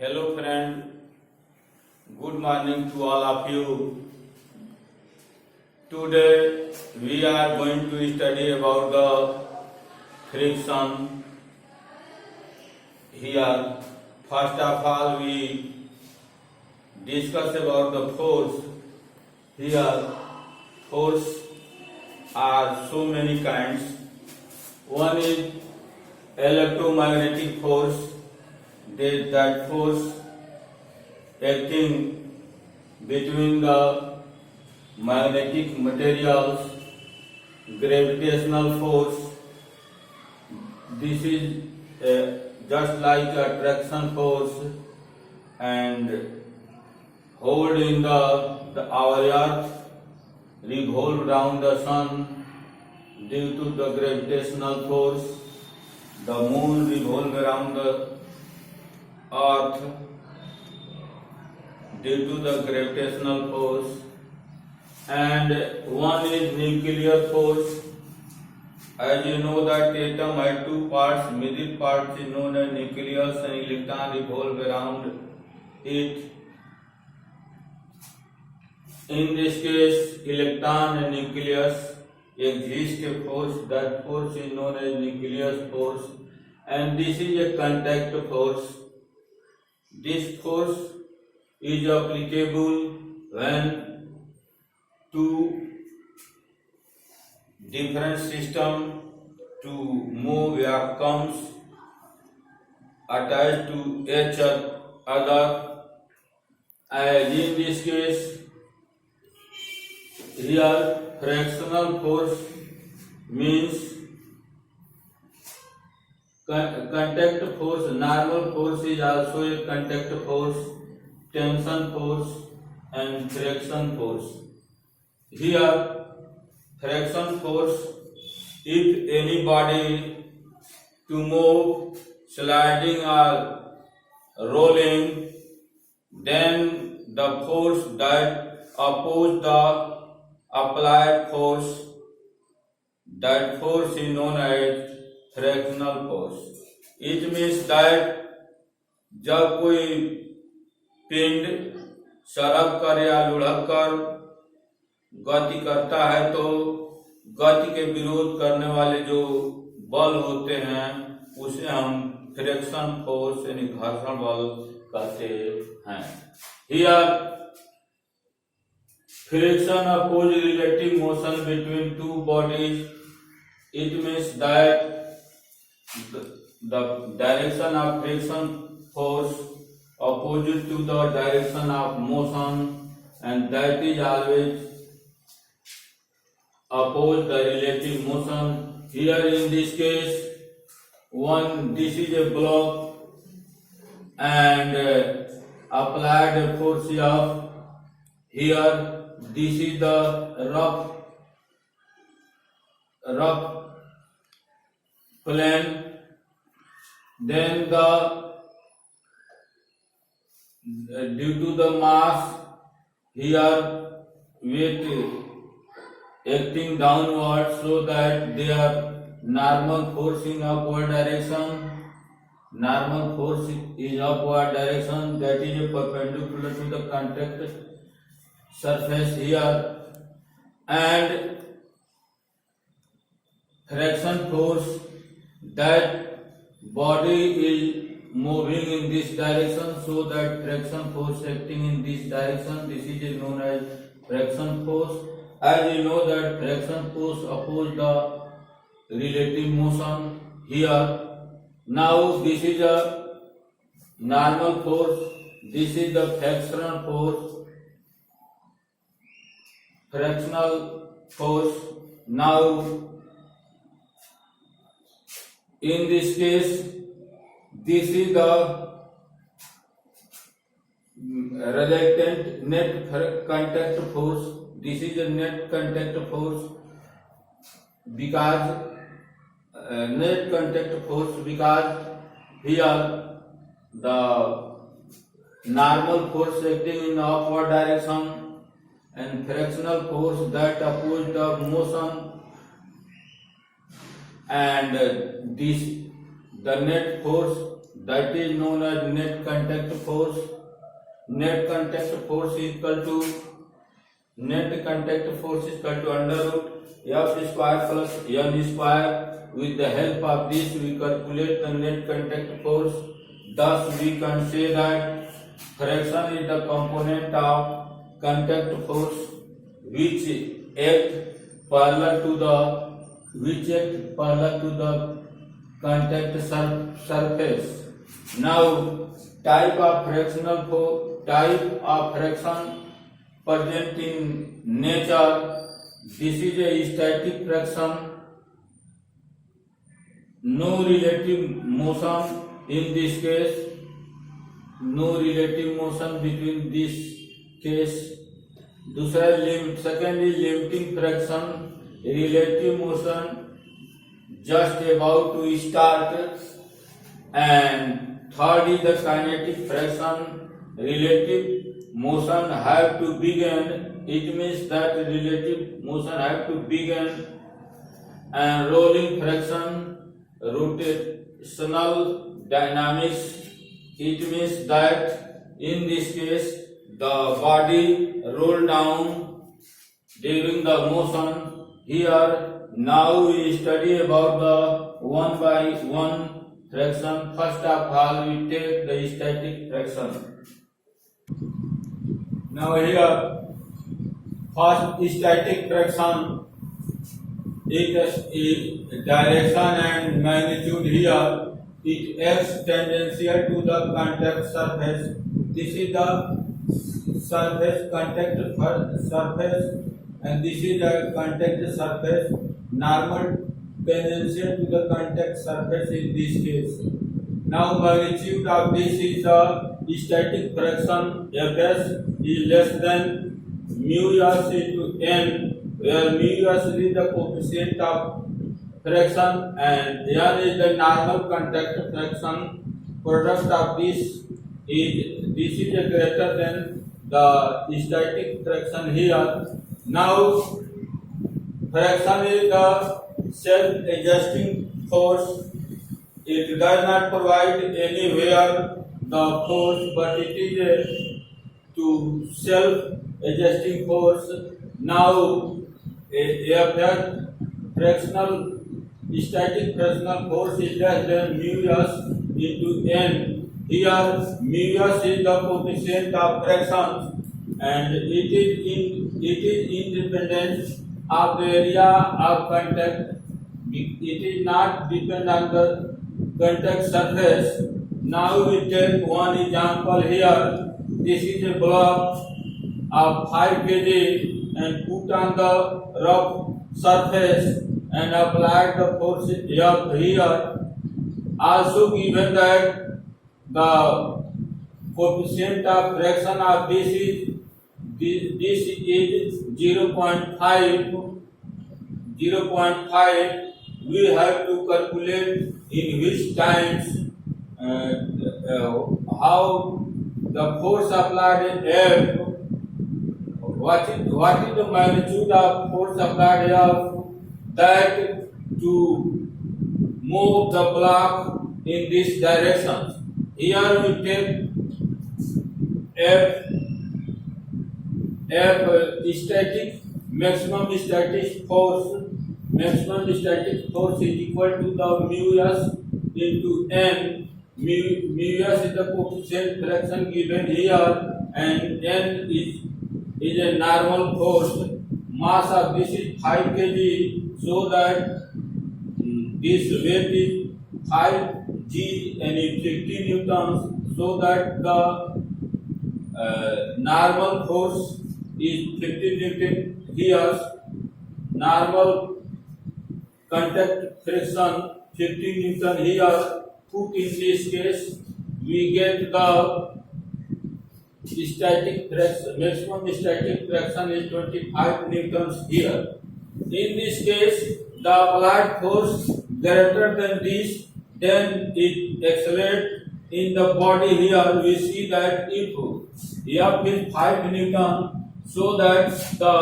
Hello friend, good morning to all of you. Today we are going to study about the friction. Here, first of all we discuss about the force. Here, force are so many kinds. One is electromagnetic force. That force acting between the magnetic materials, gravitational force. This is just like attraction force and hold in our earth revolve around the sun due to the gravitational force. The moon revolve around the earth due to the gravitational force, and one is nuclear force. As you know that atom has two parts, middle part is known as nucleus and electron revolve around it. In this case, electron and nucleus exist a force. That force is known as nucleus force, and this is a contact force. This force is applicable when two different systems to move or comes attached to each other. As in this case, here frictional force means contact force. Normal force is also a contact force, tension force and friction force. Here friction force, if any body to move, sliding or rolling, then the force that oppose the applied force, that force is known as fractional force. It means that जब कोई पिंड सरक कर या लुढ़क कर गति करता है तो गति के विरोध करने वाले जो बल होते हैं उसे हम फ्रिक्शन फोर्स यानी घर्षण बल कहते हैं. Here friction oppose relative motion between two bodies. It means that the direction of friction force opposite to the direction of motion, and that is always oppose the relative motion. Here in this case, this is a block and applied force of here. This is the rough plane. Then due to the mass here weight acting downward, so that their normal force in upward direction. Normal force is upward direction, that is perpendicular to the contact surface here, and friction force, that body is moving in this direction, so that friction force acting in this direction, this is known as friction force. As you know that friction force oppose the relative motion here. Now this is a normal force, this is the frictional force. Now in this case, this is the resultant net contact force. This is a net contact force because here the normal force acting in the upward direction and frictional force that oppose the motion, and the net force that is known as net contact force. Net contact force is equal to under root F square plus N square. With the help of this, we calculate the net contact force. Thus, we can say that friction is the component of contact force which act parallel to the contact surface. Now, type of friction present in nature. This is a static friction. No relative motion in this case. No relative motion between this case. Second is limiting friction. Relative motion just about to start. And third is the kinetic friction. Relative motion have to begin. It means that relative motion have to begin. And rolling friction, rotational dynamics. It means that in this case the body roll down during the motion. Here now we study about the one by one friction. First of all, we take the static friction. Now here first static friction. It is direction and magnitude. Here it acts tangential to the contact surface. This is the surface contact surface, and this is the contact surface. Normal tangential to the contact surface in this case. Now magnitude of this is the static friction. Fs is less than mu s into n, where mu s is the coefficient of friction and n is the normal contact friction. Product of this is greater than the static friction here. Now friction is the self-adjusting force. It does not provide anywhere the force, but it is a to self-adjusting force. Now fractional static fractional force is less than mu s into n. Here mu s is the coefficient of fractions and it is independent of the area of contact. It is not dependent on the contact surface. Now we take one example here. This is a block of 5 kg and put on the rough surface and apply the force F here. Also given that the coefficient of fraction of this is 0.5. We have to calculate in which times how the force applied F. What is the magnitude of force applied F that to move the block in this direction? Here we take F static maximum static force. Maximum static force is equal to the mu s into n. Mu s is the coefficient fraction given here, and n is a normal force. Mass of this is 5 kg, so that this weight is 5 g and 50 newtons, so that the normal force is 50 newton here. Normal contact friction 50 newton here. Put in this case, we get the static friction, maximum static friction is 25 newtons here. In this case, the applied force greater than this, then it accelerates in the body. Here we see that if F is 5 newton, so that the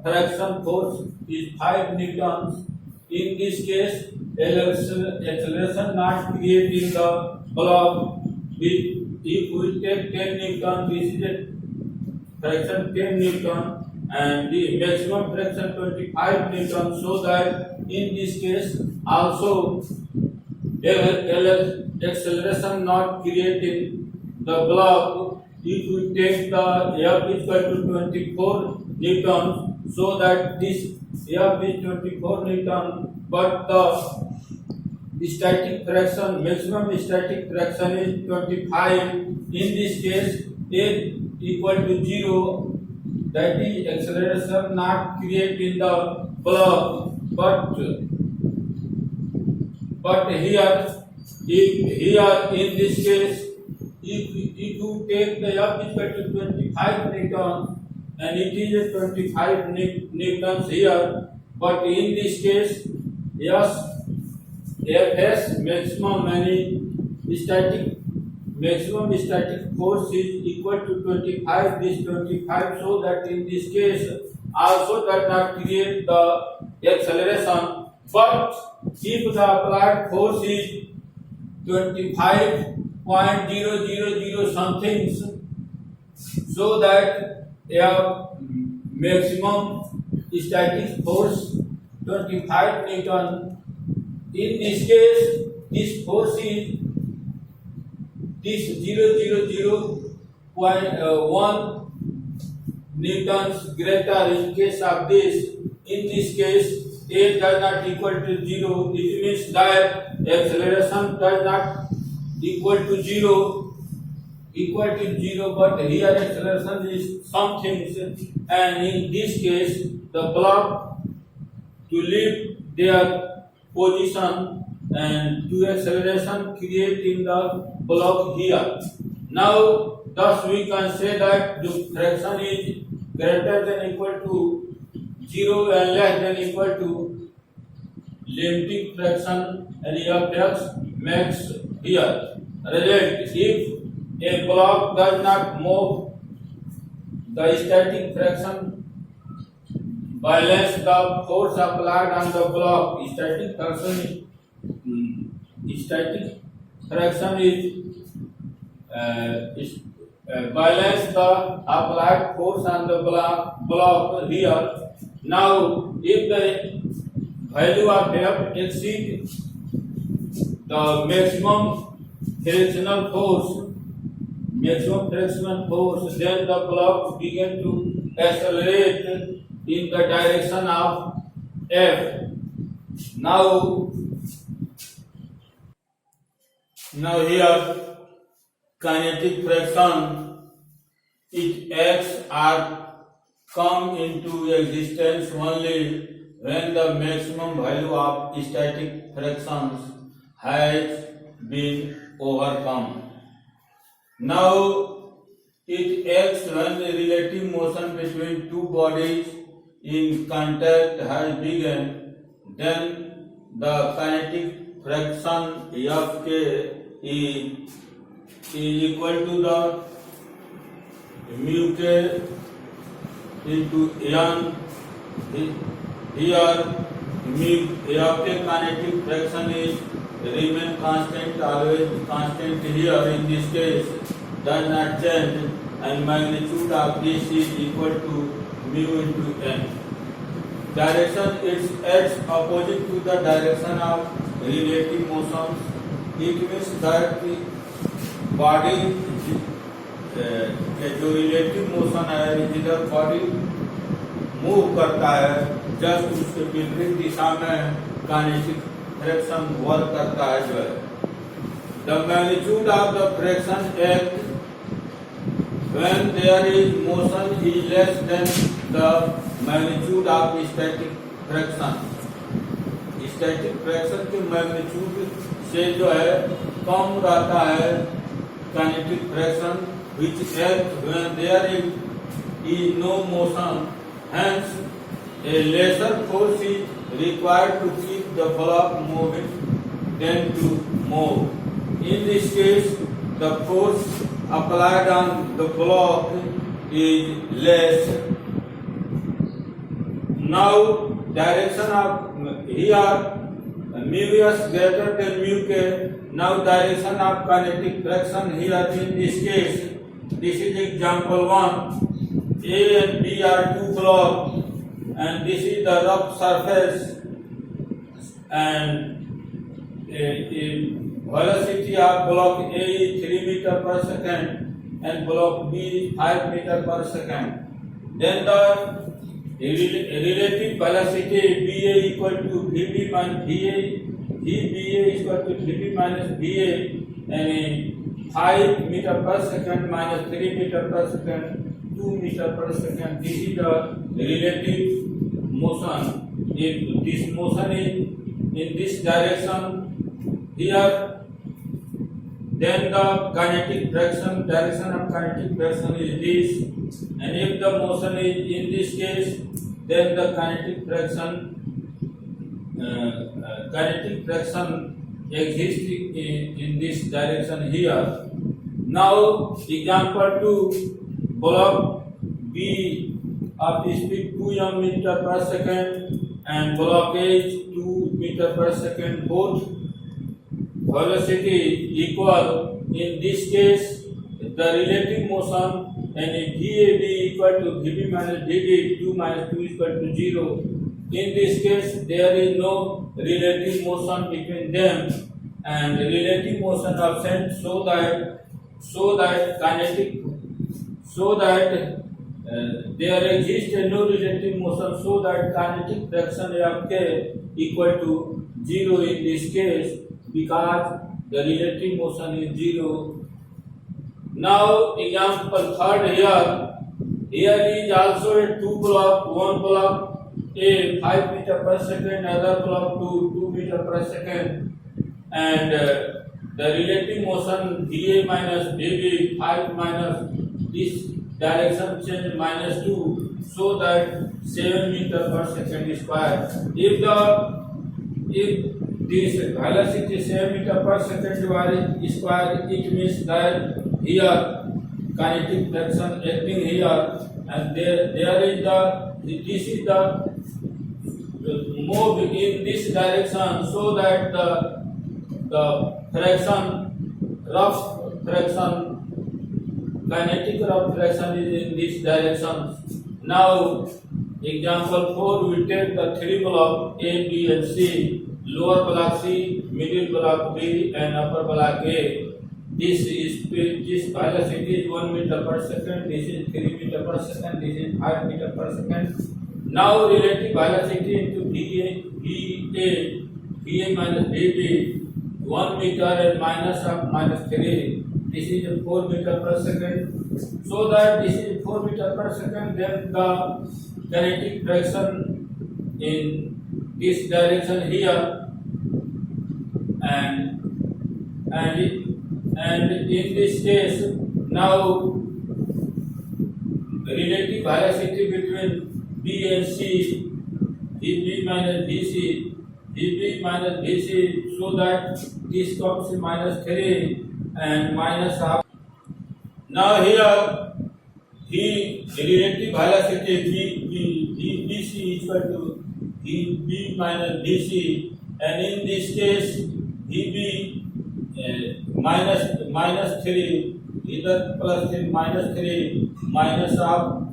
friction force is 5 newtons. In this case, acceleration not created in the block, if we take 10 Newton, this is a fraction 10 Newton and the maximum fraction 25 Newton, so that in this case also acceleration not creating the block. If we take the F is equal to 24 Newton, so that this F is 24 Newton, but the static fraction, maximum static fraction is 25. In this case, A equal to 0, that is acceleration not created in the block, but here, if in this case, if you take the F is equal to 25 Newton and it is 25 Newtons here, but in this case, yes, F has maximum static force is equal to 25, this 25, so that in this case also does not create the acceleration, but if the applied force is 25.000 something, so that maximum static force 25 Newton. In this case, this force is this 0.1 Newtons greater in case of this. In this case, A does not equal to 0. It means that acceleration does not equal to 0, but here acceleration is something, and in this case, the block to leave their position and to acceleration creating the block here. Now, thus we can say that the fraction is greater than equal to 0 and less than equal to limiting fraction and F max here. Result: if a block does not move, the static fraction balance the force applied on the block. Static fraction is balance the applied force on the block here. Now, if the value of F exceeds the maximum frictional force, then the block begin to accelerate in the direction of F. Now here kinetic fraction, it acts are come into existence only when the maximum value of static fractions has been overcome. Now it acts when the relative motion between two bodies in contact has begun. Then the kinetic fraction Fk is equal to the mu k into n. Here mu Fk kinetic fraction is remain constant, always constant here. In this case, does not change, and magnitude of this is equal to mu into n. Direction is x opposite to the direction of relative motion. It means that the body जो relative motion है, जिधर body move करता है, just उसके विपरीत दिशा में kinetic fraction work करता है जो है. The magnitude of the fraction act when there is motion is less than the magnitude of static fraction. Static fraction की magnitude से जो है कम रहता है kinetic fraction, which acts when there is no motion. Hence, a lesser force is required to keep the block moving than to move. In this case, the force applied on the block is less. Now, direction of here mu s greater than mu k. Now direction of kinetic friction here in this case, this is example 1. A and B are two blocks and this is the rough surface, and velocity of block A is 3 meter per second and block B is 5 meter per second. Then the relative velocity VA equal to VB minus VA, VBA is equal to VB minus VA, and 5 meter per second minus 3 meter per second, 2 meter per second. This is the relative motion. If this motion is in this direction here, then the kinetic direction of kinetic friction is this, and if the motion is in this case, then the kinetic friction exists in this direction here. Now example 2, block B of speed 2 meter per second and block A is 2 meter per second, both velocity equal. In this case, the relative motion and VAB equal to VB minus VB, 2 minus 2 is equal to 0. In this case, there is no relative motion between them, and relative motion absent, so that there exists no relative motion, so that kinetic friction of K equal to 0 in this case, because the relative motion is 0. Now example 3rd here is also a two block, one block A 5 meter per second, other block 2 meter per second, and the relative motion VA minus VB 5 minus this direction change minus 2, so that 7 meter per second square. If this velocity 7 meter per second square, it means that here kinetic friction acting here, and there is this is the move in this direction, so that the kinetic rough friction is in this direction. Now example 4, we take the 3 block A, B and C, lower block C, middle block B and upper block A. This velocity is 1 meter per second, this is 3 meter per second, this is 5 meter per second. Now relative velocity into VA minus VB, 1 meter and minus 3. This is 4 meter per second. So that this is 4 meter per second, then the kinetic friction in this direction here, and in this case, now relative velocity between B and C, VB minus VC, so that this comes minus 3 and minus half. Now here, relative velocity BC is equal to VB minus VC, and in this case, VB minus 3, either plus 3 minus 3 minus of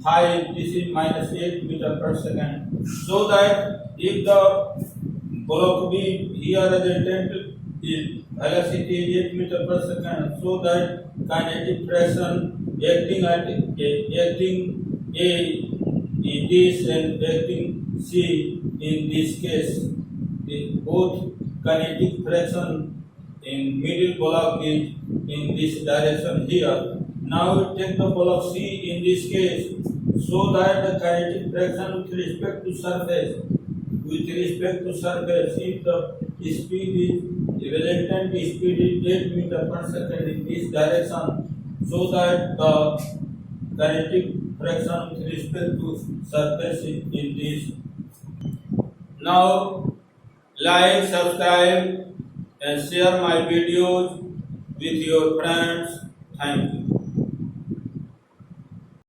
5, this is minus 8 meter per second. So that if the block B here as a tent is velocity is 8 meter per second, so that kinetic friction acting A in this and acting C in this case, both kinetic friction in middle block is in this direction here. Now we take the block C in this case, so that the kinetic friction with respect to surface, if the speed is resultant speed is 8 meter per second in this direction, so that the kinetic friction with respect to surface is in this. Now like, subscribe and share my videos with your friends. Thank you.